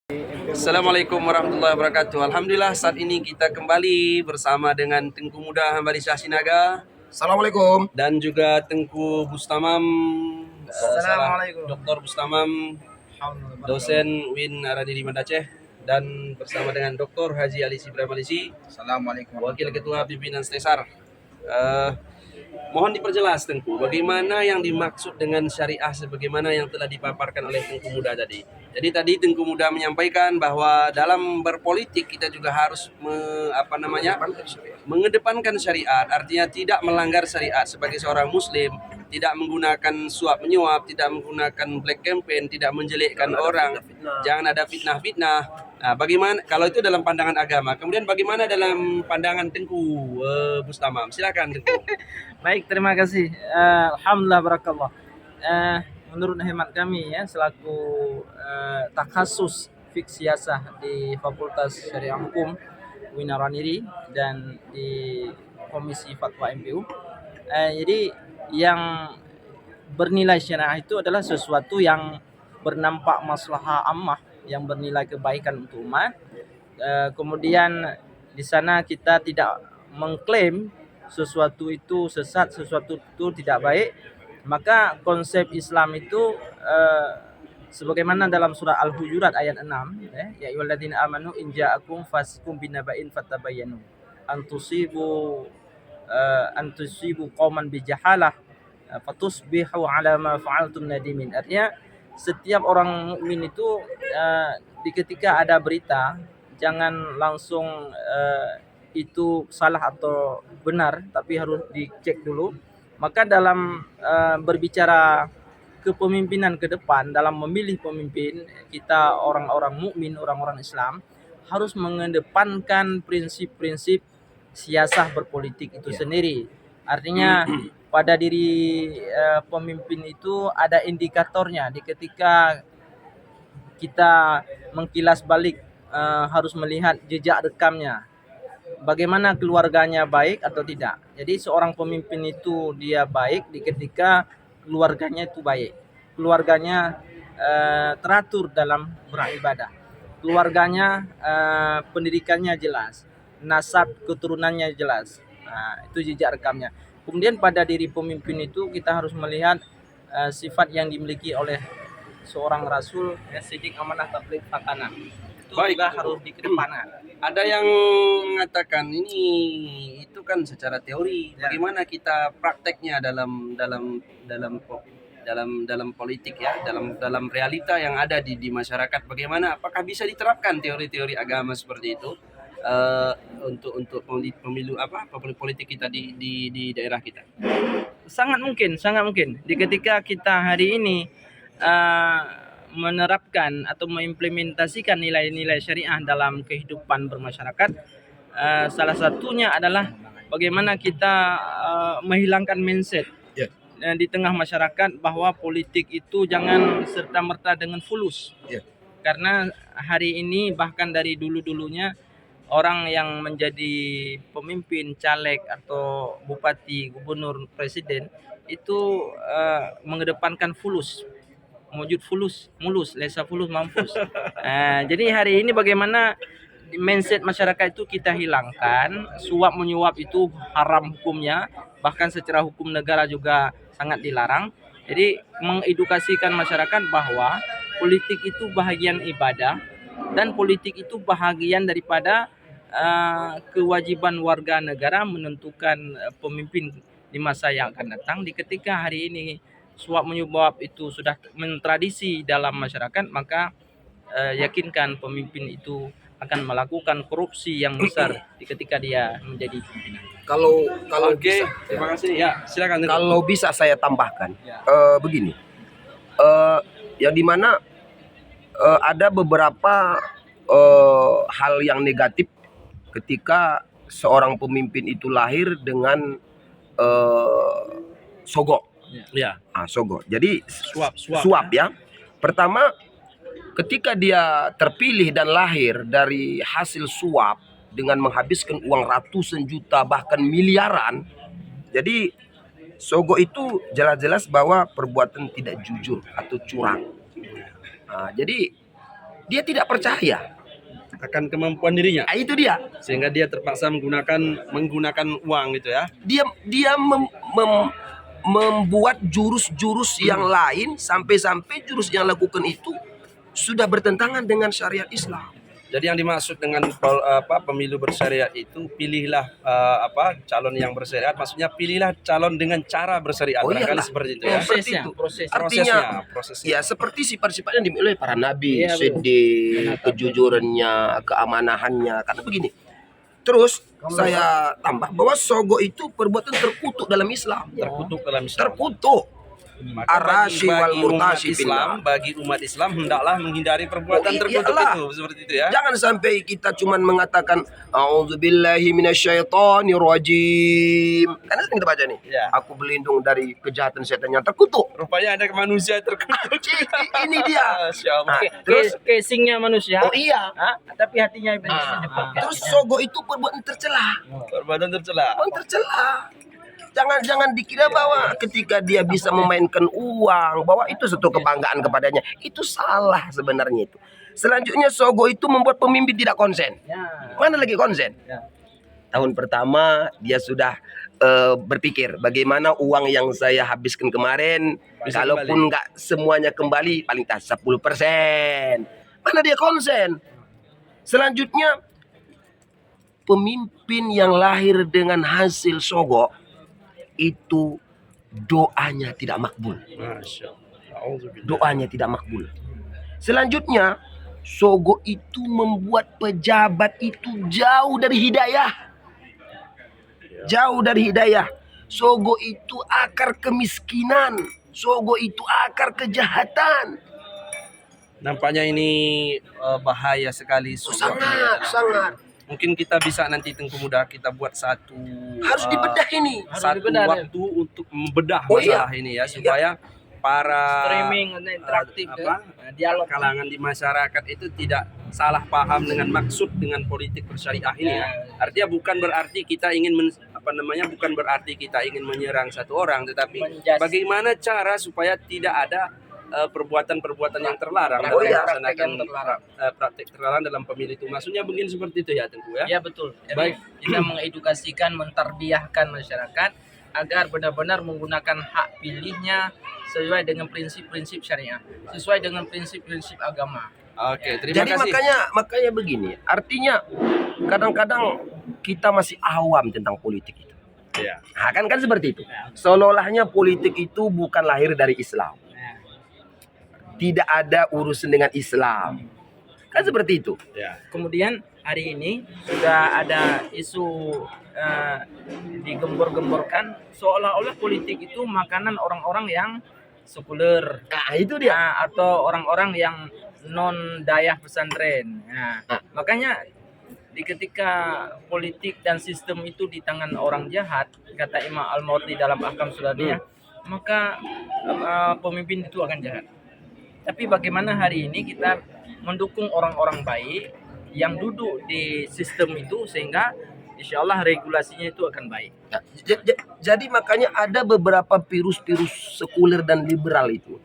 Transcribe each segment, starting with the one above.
Assalamualaikum warahmatullahi wabarakatuh. Alhamdulillah saat ini kita kembali bersama dengan Tengku Muda Hambarisah Sinaga Assalamualaikum. dan juga Tengku Bustamam, Assalamualaikum. Dr. Bustamam, dosen UIN Aradiri Banda Aceh, dan bersama dengan Dr. Haji Ali Ibrahim Alisi, Assalamualaikum. Wakil Ketua Pimpinan Stesar. Mohon diperjelas Tengku, bagaimana yang dimaksud dengan syariah sebagaimana yang telah dipaparkan oleh Tengku Muda tadi. Jadi tadi Tengku Muda menyampaikan bahwa dalam berpolitik kita juga harus mengedepankan syariat, artinya tidak melanggar syariat sebagai seorang muslim, tidak menggunakan suap menyuap, tidak menggunakan black campaign, tidak menjelekkan orang, jangan ada fitnah-fitnah. Nah, bagaimana kalau itu dalam pandangan agama? Kemudian bagaimana dalam pandangan Tengku Bustamam? Silakan Tengku. Baik, terima kasih. Alhamdulillah barakallah. Menurut hemat kami ya selaku takhasus fik siyasah di Fakultas Syariah Hukum UIN Aradiri dan di Komisi Fatwa MPU. Jadi yang bernilai syariah itu adalah sesuatu yang bernampak maslahah ammah, yang bernilai kebaikan untuk umat. Kemudian di sana kita tidak mengklaim sesuatu itu sesat, sesuatu itu tidak baik. Maka konsep Islam itu sebagaimana dalam surah Al-Hujurat ayat 6, ya ayyuhalladzina amanu in ja'akum fasiqun binaba'in fatabayyanu antusibu qauman bijahalah fatusbihu ala ma fa'altum nadimin. Artinya setiap orang mukmin itu ketika ada berita jangan langsung itu salah atau benar, tapi harus dicek dulu. Maka dalam berbicara kepemimpinan ke depan, dalam memilih pemimpin, kita orang-orang mukmin, orang-orang Islam harus mengedepankan prinsip-prinsip siasah berpolitik itu sendiri. Artinya pada diri pemimpin itu ada indikatornya. Di ketika kita mengkilas balik harus melihat jejak rekamnya. Bagaimana keluarganya baik atau tidak. Jadi seorang pemimpin itu dia baik di ketika keluarganya itu baik. Keluarganya teratur dalam beribadah. Keluarganya pendidikannya jelas. Nasab keturunannya jelas. Nah, itu jejak rekamnya. Kemudian pada diri pemimpin itu kita harus melihat sifat yang dimiliki oleh seorang rasul, sidik, amanah, tabligh, fatanah. Itu Baik, juga harus dikedepankan. Ada yang mengatakan ini itu kan secara teori. Bagaimana kita prakteknya dalam politik ya, dalam realita yang ada di masyarakat? Bagaimana? Apakah bisa diterapkan teori-teori agama seperti itu untuk pemilu politik kita di daerah kita? Sangat mungkin. Di ketika kita hari ini menerapkan atau mengimplementasikan nilai-nilai syariah dalam kehidupan bermasyarakat, salah satunya adalah bagaimana kita menghilangkan mindset di tengah masyarakat bahwa politik itu jangan serta-merta dengan fulus. Karena hari ini bahkan dari dulu-dulunya orang yang menjadi pemimpin, caleg atau bupati, gubernur, presiden itu mengedepankan fulus, mewujud fulus, mulus, lesa fulus mampus. Jadi hari ini bagaimana mindset masyarakat itu kita hilangkan, suap menyuap itu haram hukumnya, bahkan secara hukum negara juga sangat dilarang. Jadi mengedukasikan masyarakat bahwa politik itu bahagian ibadah dan politik itu bahagian daripada kewajiban warga negara menentukan pemimpin di masa yang akan datang. Di ketika hari ini suap menyuap itu sudah mentradisi dalam masyarakat, maka yakinkan pemimpin itu akan melakukan korupsi yang besar di ketika dia menjadi pimpinan. Kalau Oke, terima kasih. Ya, silakan. Kalau bisa saya tambahkan begini, yang dimana ada beberapa hal yang negatif ketika seorang pemimpin itu lahir dengan sogok. Ya. Sogok. Jadi Suap ya. Pertama, ketika dia terpilih dan lahir dari hasil suap dengan menghabiskan uang ratusan juta bahkan miliaran, jadi sogok itu jelas-jelas bahwa perbuatan tidak jujur atau curang. Jadi dia tidak percaya. Akan kemampuan dirinya, Itu dia. sehingga dia terpaksa menggunakan uang gitu ya. Dia membuat jurus-jurus yang lain sampai-sampai jurus yang lakukan itu sudah bertentangan dengan syariat Islam. Jadi yang dimaksud dengan pemilu bersyariat itu, pilihlah calon yang bersyariat, maksudnya pilihlah calon dengan cara bersyariat. Oh, Barangkali iyalah. seperti itu ya. Seperti itu. Artinya, prosesnya. ya seperti sifat-sifat yang dimiliki oleh para nabi, Iya, siddiq, kejujurannya, keamanahannya. Karena begini. Terus saya tambah bahwa sogo itu perbuatan terkutuk dalam Islam. Terkutuk dalam Islam. Terkutuk. Maka Arashi wal bagi umat murtashi Islam, bagi umat Islam hendaklah menghindari perbuatan Oh, terkutuk iyalah. itu, seperti itu ya. Jangan sampai kita cuman mengatakan a'udzubillahi minasyaitonirrajim. Karena sering kita baca nih. Ya. Aku berlindung dari kejahatan setan yang terkutuk. Rupanya ada manusia terkutuk. Ini dia. Masya Allah. Nah, terus Casingnya manusia, oh iya. tapi hatinya iblis menyebabkan. Terus sogo itu perbuatan tercela. Perbuatan tercela. Perbuatan tercela. Jangan dikira bahwa ketika dia bisa memainkan uang, bahwa itu satu kebanggaan kepadanya. Itu salah sebenarnya itu. Selanjutnya sogo itu membuat pemimpin tidak konsen. Ya. Mana lagi konsen? Ya. Tahun pertama dia sudah berpikir bagaimana uang yang saya habiskan kemarin, Bisa kalaupun nggak semuanya kembali, paling tak 10%. Mana dia konsen? Selanjutnya pemimpin yang lahir dengan hasil sogo itu doanya tidak makbul. Masya Allah. Auzubillah. Doanya tidak makbul. Selanjutnya, sogo itu membuat pejabat itu jauh dari hidayah. Jauh dari hidayah. Sogo itu akar kemiskinan. Sogo itu akar kejahatan. Nampaknya ini bahaya sekali. Sangat. Mungkin kita bisa nanti Tengku Muda kita buat satu Harus dibedah ini. satu dibedah, ya. waktu untuk membedah Oh, iya. masalah ini ya, supaya para Streaming interaktif, dialog. kalangan di masyarakat itu tidak salah paham dengan maksud dengan politik bersyariah ini ya. Artinya bukan berarti kita ingin bukan berarti kita ingin menyerang satu orang, tetapi Menjas- bagaimana cara supaya tidak ada perbuatan-perbuatan yang terlarang Oh, dalam iya. melaksanakan Praktek yang terlarang. praktek terlarang dalam pemilu itu. Maksudnya mungkin seperti itu ya Tengku ya. Ya betul. Jadi Baik. kita mengedukasikan, mentarbiyahkan masyarakat agar benar-benar menggunakan hak pilihnya sesuai dengan prinsip-prinsip syariah, sesuai dengan prinsip-prinsip agama. Oke, terima Jadi kasih. makanya begini. Artinya kadang-kadang kita masih awam tentang politik itu. Ya. Nah, kan seperti itu. Seolah-olahnya politik itu bukan lahir dari Islam. Tidak ada urusan dengan Islam. Kan seperti itu. Ya. Kemudian hari ini sudah ada isu digembor-gemborkan seolah-olah politik itu makanan orang-orang yang sekuler. Nah, itu dia. Atau orang-orang yang non dayah pesantren. Nah, makanya ketika politik dan sistem itu di tangan orang jahat, kata Imam Al-Mawardi dalam Ahkam Suladiyah, maka pemimpin itu akan jahat. Tapi bagaimana hari ini kita mendukung orang-orang baik yang duduk di sistem itu sehingga insya Allah regulasinya itu akan baik. Nah, jadi makanya ada beberapa virus-virus sekuler dan liberal itu.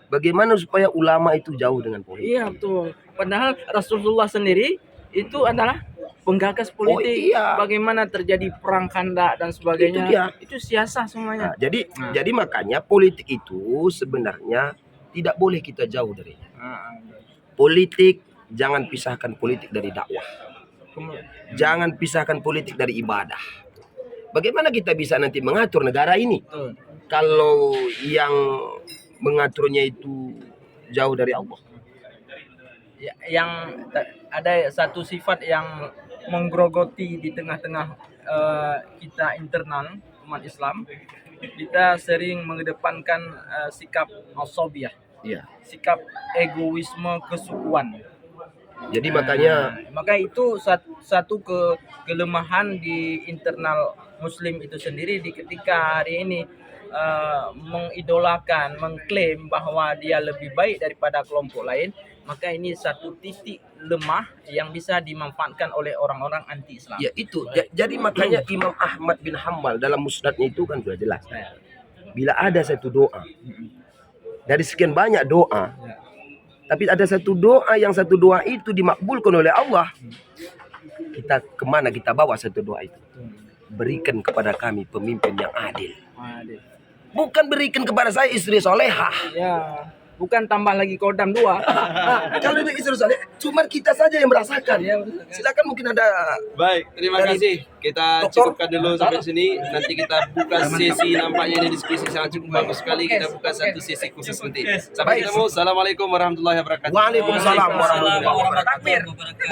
Bagaimana supaya ulama itu jauh dengan politik? Iya betul. Padahal Rasulullah sendiri itu adalah penggagas politik. Oh, iya. Bagaimana terjadi perang Khandaq dan sebagainya. Itu dia. Itu siasah semuanya. Nah, jadi makanya politik itu sebenarnya tidak boleh kita jauh darinya. Politik, jangan pisahkan politik dari dakwah. Jangan pisahkan politik dari ibadah. Bagaimana kita bisa nanti mengatur negara ini Betul. kalau yang mengaturnya itu jauh dari Allah? Ya, yang ada satu sifat yang menggerogoti di tengah-tengah kita internal umat Islam, kita sering mengedepankan sikap asobiyah, sikap egoisme kesukuan. Jadi makanya Maka itu satu kelemahan di internal Muslim itu sendiri di ketika hari ini mengidolakan, mengklaim bahwa dia lebih baik daripada kelompok lain, maka ini satu titik lemah yang bisa dimanfaatkan oleh orang-orang anti-Islam. ya itu. Jadi makanya Imam Ahmad bin Hambal dalam musnadnya itu kan sudah jelas. Bila ada satu doa dari sekian banyak doa, Tapi ada satu doa yang satu doa itu dimakbulkan oleh Allah. Kita kemana kita bawa satu doa itu? Berikan kepada kami pemimpin yang adil. Adil. Bukan berikan kepada saya istri solehah. Ya, bukan tambah lagi kodam 2. Kalau ini istri soleh, cuma kita saja yang merasakan. Silakan mungkin ada. Baik, terima Dari kasih. Kita Dokter. cukupkan dulu sampai sini. Nanti kita buka sesi, nampaknya ini diskusi sangat cukup bagus sekali. Kita buka satu sesi khusus nanti. Sampai Baik. ketemu. Assalamualaikum warahmatullahi wabarakatuh. Waalaikumsalam warahmatullahi wabarakatuh.